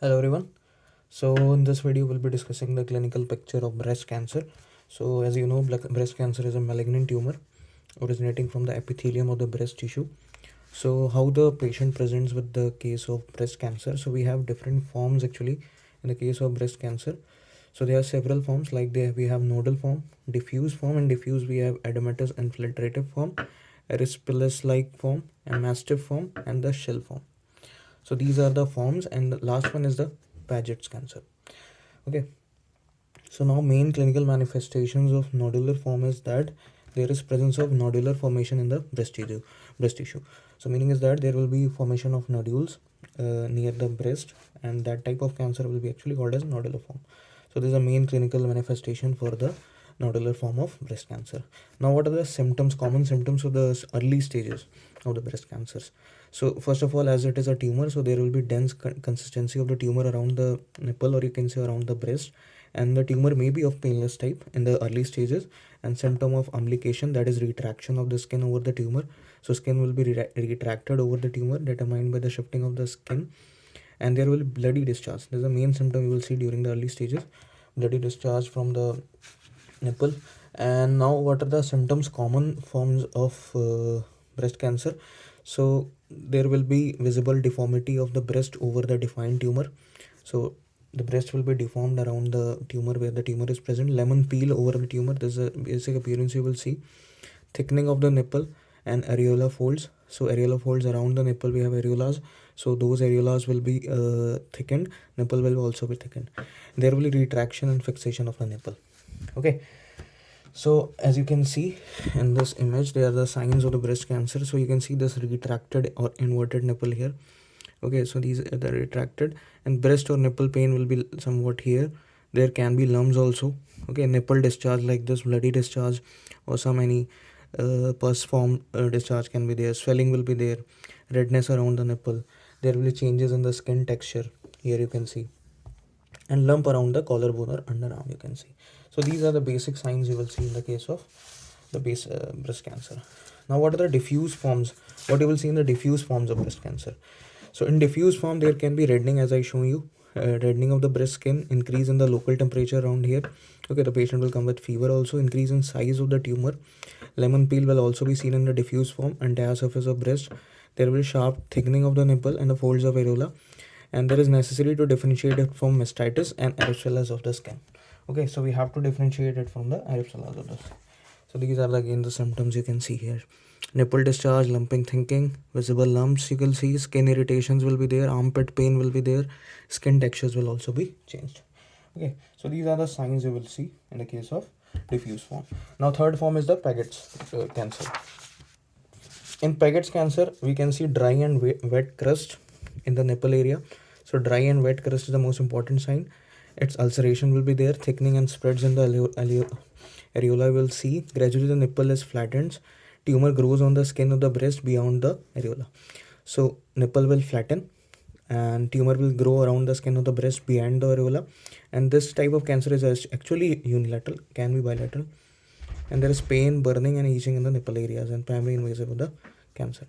Hello everyone. So in this video we'll be discussing the clinical picture of breast cancer. So as you know, breast cancer is a malignant tumor originating from the epithelium of the breast tissue. So how the patient presents with the case of breast cancer. So we have different forms actually in the case of breast cancer. So there are several forms we have nodal form, diffuse form. In diffuse we have edematous infiltrative form, erysipelas like form, and mastiff form, and the shell form. So these are the forms, and the last one is the Paget's cancer. Okay, so now main clinical manifestations of nodular form is that there is presence of nodular formation in the breast tissue. So meaning is that there will be formation of nodules near the breast, and that type of cancer will be actually called as nodular form. So this is a main clinical manifestation for the nodular form of breast cancer. Now what are the symptoms, common symptoms of the early stages of the breast cancers? So first of all, as it is a tumor, so there will be dense consistency of the tumor around the nipple, or you can say around the breast, and the tumor may be of painless type in the early stages, and symptom of umbilication, that is retraction of the skin over the tumor. So skin will be retracted over the tumor, determined by the shifting of the skin, and there will be bloody discharge. This is the main symptom you will see during the early stages, bloody discharge from the nipple. And now what are the symptoms, common forms of breast cancer? So there will be visible deformity of the breast over the defined tumor. So the breast will be deformed around the tumor where the tumor is present. Lemon peel over the tumor, this is a basic appearance you will see. Thickening of the nipple and areola folds. So areola folds around the nipple, we have areolas, so those areolas will be thickened. Nipple will also be thickened. There will be retraction and fixation of the nipple. Okay, so as you can see in this image, they are the signs of the breast cancer. So you can see this retracted or inverted nipple here. Okay, so these are the retracted, and breast or nipple pain will be somewhat here. There can be lumps also. Okay, nipple discharge like this, bloody discharge, or some any pus form discharge can be there. Swelling will be there, redness around the nipple. There will be changes in the skin texture, here you can see, and lump around the collarbone or underarm you can see. So these are the basic signs you will see in the case of the breast cancer. Now what are the diffuse forms? What you will see in the diffuse forms of breast cancer? So in diffuse form there can be reddening, as I show you, reddening of the breast skin, increase in the local temperature around here. Okay, the patient will come with fever also, increase in size of the tumor. Lemon peel will also be seen in the diffuse form. Entire surface of breast, there will be sharp thickening of the nipple and the folds of areola, and there is necessary to differentiate it from mastitis and erysipelas of the skin. Okay, so we have to differentiate it from the erysipelas of the skin. So these are again the symptoms you can see here: nipple discharge, lumping, thinking, visible lumps you can see, skin irritations will be there, armpit pain will be there, skin textures will also be changed. Okay, so these are the signs you will see in the case of diffuse form. Now third form is the Paget's cancer. In Paget's cancer, we can see dry and wet crust in the nipple area. So dry and wet crust is the most important sign. Its ulceration will be there, thickening and spreads in the areola will see. Gradually the nipple is flattened. Tumor grows on the skin of the breast beyond the areola. So nipple will flatten and tumor will grow around the skin of the breast behind the areola. And this type of cancer is actually unilateral, can be bilateral. And there is pain, burning and itching in the nipple areas, and primary invasive of the cancer.